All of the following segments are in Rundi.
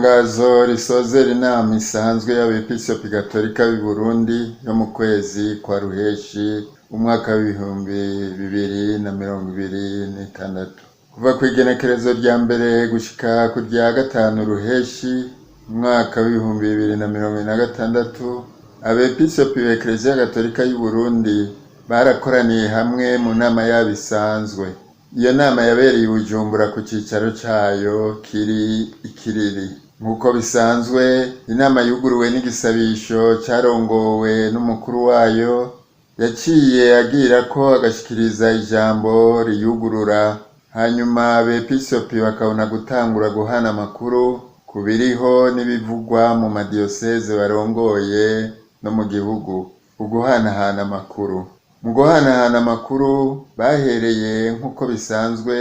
Itangazo risozera inama isanzwe y'abepiskopi gatolika b'i Burundi yo mu kwezi kwa Ruheshi umwaka w'ibihumbi 2026. Kuva kw'igenekerezo rya mbere gushika ku rya gatanu Ruheshi umwaka w'ibihumbi 2026, abepiskopi b'Eklezia Gatolika y'u Burundi barakoraniye hamwe mu nama yabo isanzwe. Iyo nama yabereye i Bujumbura ku cicaro cayo kiri ikiriri. Nk'uko bisanzwe, inama yuguruwe n'igisabisho carongowe n'umukuru wayo, yaciye agirako agashikiriza ijambo riyugurura, hanyuma abepiskopi bakabona gutangura guhana amakuru ku biriho n'ibivugwa mu madiyoseze barongoye no mu gihugu. Uguhanahana amakuru. Mu guhanahana amakuru bahereye nk'uko bisanzwe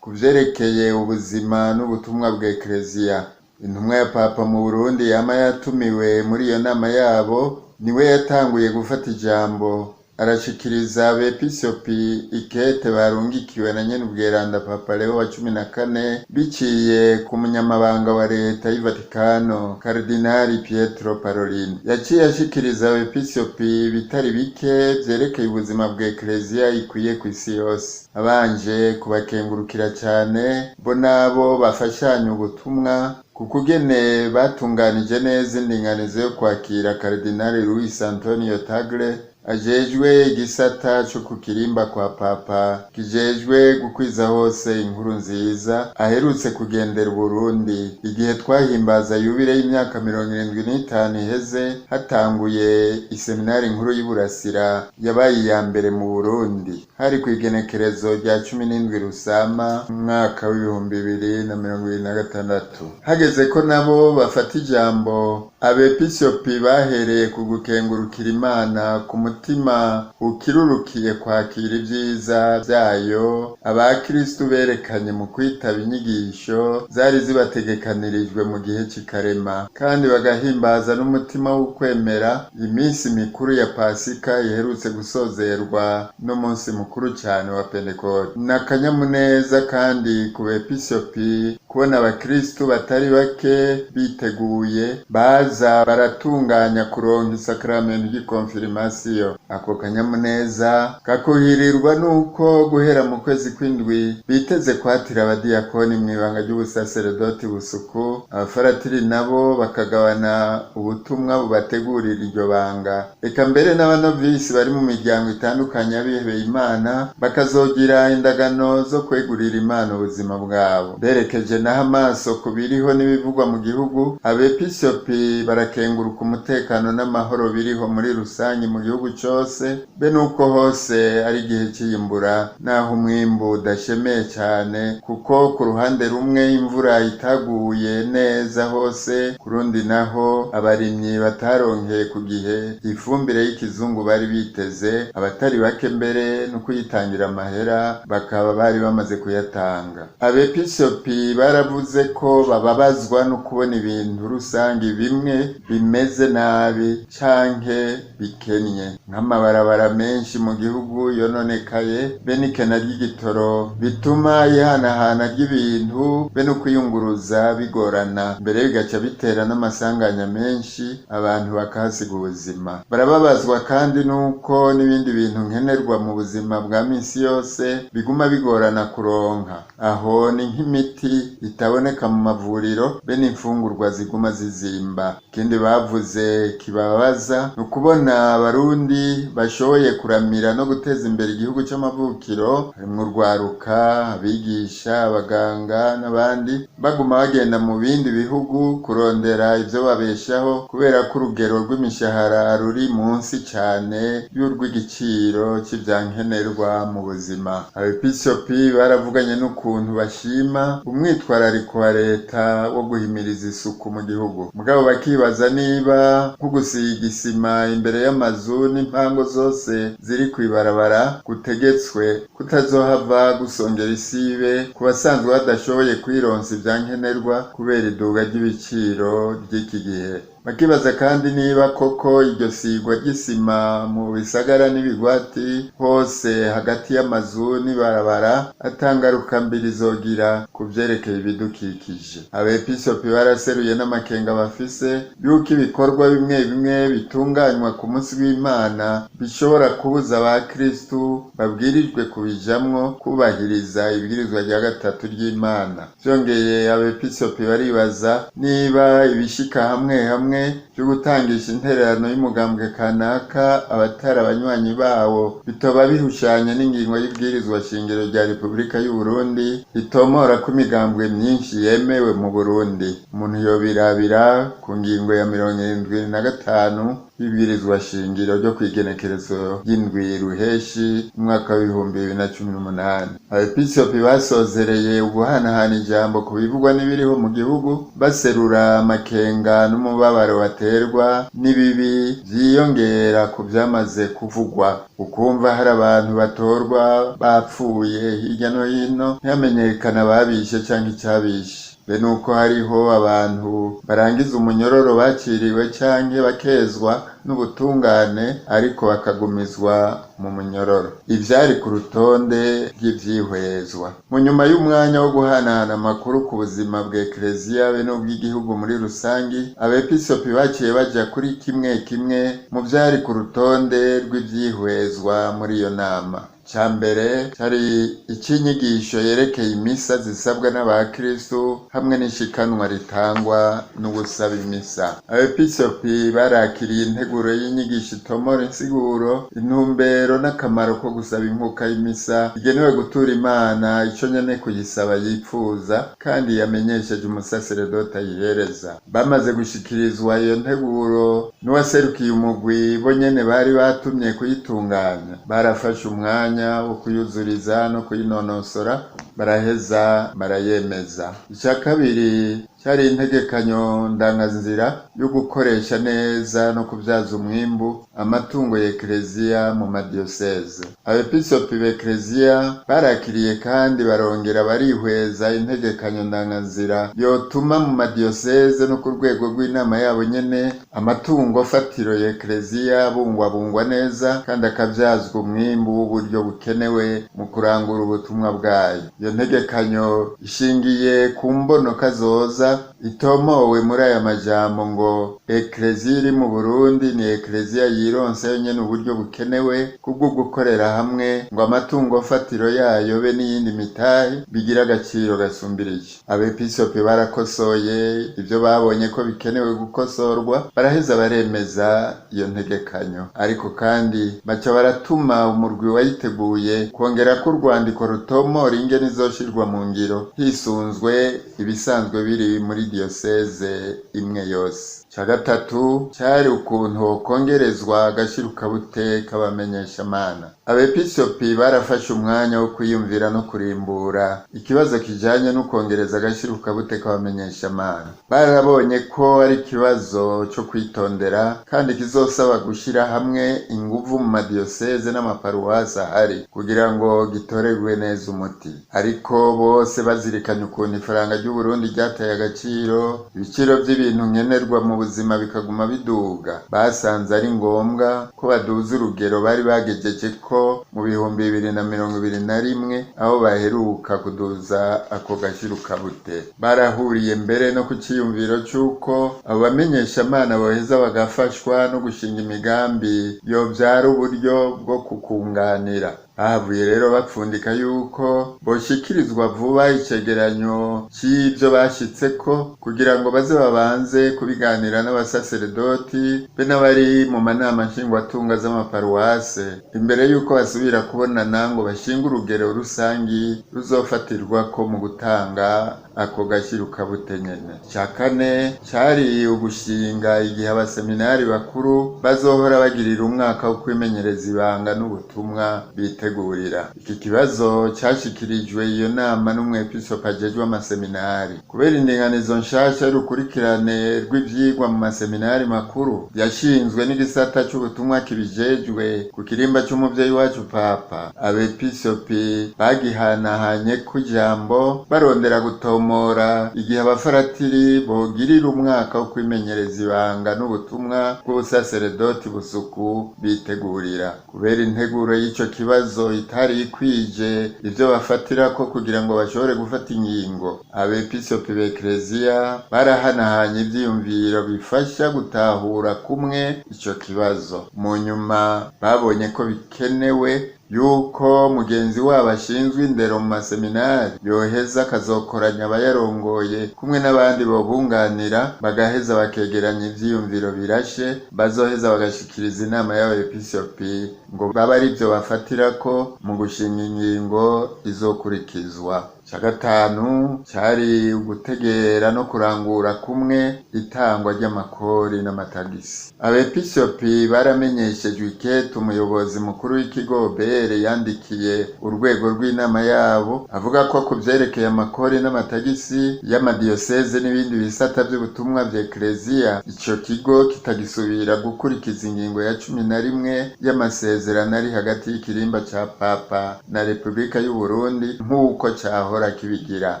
ku vyerekeye ubuzima n'ubutumwa bwa Eklezia. Intumwa ya Papa mu Burundi yama yatumiwe muri iyo nama yabo, niwe yatanguye gufata ijambo arashikiriza abepiskopi ikete barungikiwe na Nyenubweranda Papa Leo wa 14 biciye ku munyamabanga wa leta y'i Vatikano Kardinali Pietro Parolin. Yaciye ashikiriza abepiskopi bitari bike vyerekeye ubuzima bwa Eklezia ikwiye kw'isi yose, abanje kubakengurukira cane bo nabo bafashanya ubutumwa ku kugene batunganije neza indinganizo yo kwakira Kardinali Luis Antonio Tagle ajejwe igisata co ku kirimba kwa Papa kijejwe gukwiza hose inkuru nziza, aherutse kugendera Burundi igihe twahimbaza yubile y'imyaka 75 iheze hatanguye iseminari nkuru y'Iburasira yabaye iya mbere mu Burundi, hari kw'igenekerezo rya 17 Rusama umwaka w'ibihumbi 2026. Hageze ko nabo bafata ijambo, abepiskopi bahereye ku gukengurukira Imana ku mutima ukirurukiye kwakira ivyiza vyayo abakristu berekanye mu kwitaba inyigisho zari zibategekanirijwe mu gihe c'ikarema, kandi bagahimbaza n'umutima w'ukwemera iminsi mikuru ya Pasika iherutse gusozerwa n'umunsi mukuru cane wa Pentekote. N'akanyamuneza kandi ku bepiskopi kubona abakristu batari bake biteguye baza baratunganya kuronka isakramento ry'ikonfirmasiyo. Ako kanyamuneza kakuhirirwa nuko guhera mu kwezi kw'indwi biteze kwatira abadiyakoni mw'ibanga ry'ubusaseredoti busuku, abafaratiri nabo bakagabana ubutumwa bubategurira iryo banga. Eka mbere n'abanovisi bari mu miryango itandukanye y'abihebeye Imana bakazogira indagano zo kwegurira Imana ubuzima bwabo. Berekeje naho amaso ku biriho n'ibivugwa mu gihugu, abepiskopi barakenguruka umutekano n'amahoro biriho muri rusangi mu gihugu cose, be nuko hose ari igihe c'iyimbura naho umwimbu udashemeye cane, kuko ku ruhande rumwe imvura itaguye neza hose, ku rundi naho abarimyi bataronkeye ku gihe ifumbire y'ikizungu bari biteze, abatari bake mbere no kuyitangira amahera bakaba bari bamaze kuyatanga. Abepiskopi baravuze ko bababazwa no kubona ibintu rusangi bimwe bimeze nabi canke bikenye, nk'amabarabara menshi mu gihugu yononekaye be n'ikena ry'igitoro bituma ihanahana ry'ibintu be no kwiyunguruza bigorana, mbere bigaca bitera n'amasanganya menshi abantu bakahasiga ubuzima. Barababazwa kandi nuko n'ibindi bintu nkenerwa mu buzima bwa minsi yose biguma bigorana kuronka, aho ni nk'imiti itaboneka mu mavuriro be n'imfungurwa ziguma zizimba. Ikindi bavuze kibabaza ni ukubona abarundi bashoboye kuramira no guteza imbere igihugu c'amavukiro, harimwo urwaruka, abigisha, abaganga n'abandi baguma bagenda mu bindi bihugu kurondera ivyo babeshaho, kubera ko urugero rw'imishahara ruri munsi cane y'urw'igiciro c'ivyankenerwa mu buzima. Abepiskopi baravuganye n'ukuntu bashima umwitwarariko wa leta wo guhimiriza isuku mu gihugu, mugabo bakibaza niba nko gusiga isima imbere y'amazu n'impango zose ziri kw'ibarabara gutegetswe kutazohava gusongera isibe ku basanzwe badashoboye kwironsa ivyankenerwa kubera iduga ry'ibiciro ry'iki gihe. bakibaza kandi niba koko iryo sigwa ry'isima mu bisagara n'ibigwati hose hagati y'amazu n'ibarabara atangaruka mbi rizogira ku vyerekeye ibidukikije. Abepiskopi baraseruye n'amakenga bafise yuko ibikorwa bimwe bimwe bitunganywa ku munsi w'Imana bishobora kubuza abakristu babwirijwe kubijamwo kubahiriza ibwirizwa rya gatatu ry'Imana. Vyongeye abepiskopi baribaza niba ibishika hamwe hamwe vyo gutangisha intererano y'umugambwe kanaka abatari abanywanyi bawo bitoba bihushanye n'ingingo y'ibwirizwa shingiro rya Repubulika y'u Burundi ritomora ko imigambwe myinshi yemewe mu Burundi. Umuntu yobirabira ku ngingo ya 75 y'ibwirizwa shingiro ryo kwigenekerezo y'indwi ruheshi umwaka w'ibihumbi 2018. Abepiskopi basozereye uguhanahana ijambo ku bivugwa n'ibiriho mu gihugu, baserura amakenga n'umubabaro baterwa n'ibibi vyiyongera ku vyamaze kuvugwa. Ukumva hari abantu batorwa bapfuye hirya no hino ntihamenyekana ababishe canke icabishe. Be nuko hariho abantu barangiza umunyororo baciriwe canke bakezwa n'ubutungane ariko bakagumizwa mu munyororo. Ivyari ku rutonde ry'ivyihwezwa. Mu nyuma y'umwanya wo guhanahana amakuru ku buzima bwa Ekleziya be n'ubw'igihugu muri rusangi, abepiskopi baciye baja kuri kimwe kimwe mu vyari ku rutonde rw'ivyihwezwa muri iyo nama. Cambere cari icinyigisho yerekeye imisa zisabwa n'abakristu hamwe n'ishikanwa ritangwa n'ugusaba imisa. Abepiskopi barakiriye integuro y'inyigisho itomora insiguro, intumbero n'akamaro ko gusaba inkuka y'imisa igenewe gutura Imana ico nyene kuyisaba yipfuza kandi yamenyesheje umusaseredoti ayihereza. Bamaze gushikirizwa iyo nteguro n'uwaserukiye umugwi bo nyene bari batumye kuyitunganya, barafashe umwanya wo kuyuzuriza no kuyinonosora baraheza barayemeza. Ica kabiri cyari integekanyo ndanganzira yo gukoresha neza no kubyaza umwimbu amatungo ya Ekleziya mu madiyoseze. Abepiskopi b'Ekleziya barakiriye kandi barongera barihweza integekanyo ndanganzira yotuma mu madiyoseze no ku rwego rw'inama yabo nyene amatungo fatiro ya Ekleziya bungwabungwa neza kandi akabyazwa umwimbu w'uburyo bukenewe mu kurangura ubutumwa bwayo. Iyo ntegekanyo ishingiye ku mbono kazoza itomowe muri aya majambo ngo Ekleziya iri mu Burundi ni Ekleziya yironse yonyene uburyo bukenewe kubwo gukorera hamwe ngo amatungo fatiro yayo be n'iyindi mitahe bigira agaciro gasumbirije. Abepiskopi barakosoye ivyo babonye ko bikenewe gukosorwa, baraheza baremeza iyo ntegekanyo, ariko kandi baca baratuma umurwi wayiteguye kongera ko urwandiko rutomora ingene izoshirwa mu ngiro hisunzwe ibisanzwe biri muri diyoseze imwe yose. Ca gatatu cyari ukuntu hokongerezwa agashirukabute k'abamenyeshamana. Abepiskopi barafashe umwanya wo kwiyumvira no kurimbura ikibazo kijanye no kongereza agashirukabute k'abamenyeshamana. Barabonye ko ari ikibazo cyo kwitondera kandi kizosaba gushira hamwe inguvu mu madiyoseze n'amaparuwasi ahari kugira ngo gitorerwe neza umuti. Ariko bose bazirikanye ukuntu ifaranga ry'u Burundi ryataye agaciro, ibiciro by'ibintu nkenerwa mu buzima bikaguma biduga. Basanze ari ngombwa ko baduza urugero bari bagejeje ko mu bihumbi 2021 aho baheruka kuduza ako gashirukabute. Barahuriye mbere no ku ciyumviro cy'uko abo bamenyeshamana boheza bagafashwa no gushinga imigambi yovyara uburyo bwo kukunganira. Bahavuye rero bapfundika yuko boshikirizwa vuba icegeranyo c'ivyo bashitseko kugira ngo baze babanze kubiganira n'abasaseredoti be n'abari mu manama nshingwatunga z'amaparuwase imbere yuko basubira kubonana ngo bashinga urugero rusangi ruzofatirwako mu gutanga ako gashirukabute nyene. Ca kane cari ugushinga igihe abaseminari bakuru bazohora bagirira umwaka wo kwimenyereza ibanga n'ubutumwa bita bitegurira. Iki kibazo cashikirijwe iyo nama n'umwepiskopi ajejwe amaseminari. Kubera indinganizo nshasha y'urukurikirane rw'ivyigwa mu maseminari makuru yashinzwe n'igisata c'ubutumwa kibijejwe ku kirimba c'umuvyeyi wacu Papa, abepiskopi bagihanahanye ku jambo barondera gutomora igihe abafaratiri bogirira umwaka wo kwimenyereza ibanga n'ubutumwa bw'ubusaseredoti busuku bitegurira. Kubera integuro y'ico kibazo itari ikwije ivyo bafatirako kugira ngo bashobore gufata ingingo, abepiskopi b'Ekleziya barahanahanye ivyiyumviro bifasha gutahura kumwe ico kibazo. Mu nyuma babonye ko bikenewe yuko mugenzi wabo ashinzwe indero mu maseminari yoheza akazokoranya abayarongoye kumwe n'abandi bobunganira, bagaheza bakegeranya ivyiyumviro birashe bazoheza bagashikiriza inama y'abepiskopi ngo baba arivyo bafatirako mu gushinga ingingo izokurikizwa. Ca gatanu cari ugutegera no kurangura kumwe itangwa ry'amakori n'amatagisi. Abepiskopi baramenyeshejwe ikete umuyobozi mukuru w'ikigo BR yandikiye urwego rw'inama yabo avuga ko kuvyerekeye amakori n'amatagisi y'amadiyoseze n'ibindi bisata vy'ubutumwa vya Ekleziya, ico kigo kitagisubira gukurikiza ingingo ya 11 y'amasezerano ari hagati y'ikirimba ca Papa na Republika y'u Burundi nk'uko cahora kibigira.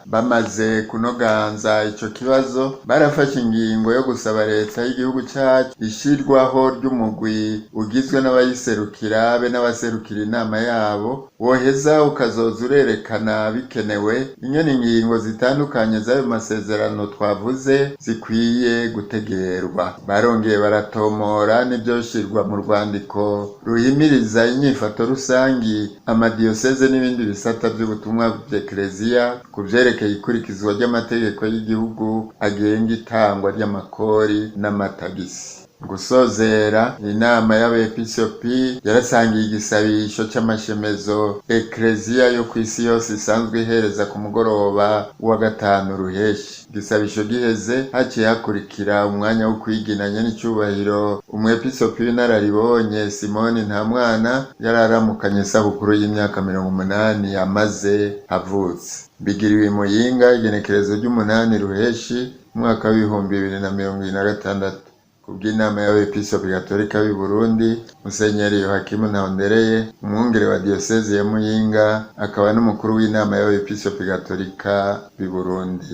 Bamaze kunoganza ico kibazo barafashe ingingo yo gusaba leta y'igihugu cacu ishirwaho ry'umugwi ugizwe n'abayiserukira be n'abaserukira inama yabo, woheza ukazoza urerekana bikenewe ingene ingingo zitandukanye z'ayo masezerano twavuze zikwiye gutegerwa. Barongeye baratomora n'ivyoshirwa mu rwandiko ruhimiriza inyifato rusangi amadiyoseze n'ibindi bisata vy'ubutumwa vy'Ekleziya kuvyerekeye ikurikizwa ry'amategeko y'igihugu agenga itangwa ry'amakori n'amatagisi. Gusozera, inama y'abepiskopi yarasangiye igisabisho c'amashemezo Ekleziya yo kw'isi yose isanzwe ihereza ku mugoroba wa gatanu ruheshi. Igisabisho giheze haciye hakurikira umwanya wo kwiginanya n'icubahiro umwepiskopi w'inararibonye Simoni Ntamwana yararamukanye isabukuru y'imyaka 80 yamaze avutse. Bigiriwe i Muyinga igenekerezo ry'umunani ruheshi umwaka w'ibihumbi 2026 kubw'inama y'abepiskopi gatolika b'i Burundi, Musenyeri Yohakimu Ntahondereye, umwungere wa diyoseze ya Muyinga, akaba n'umukuru w'inama y'abepiskopi gatolika b'i Burundi.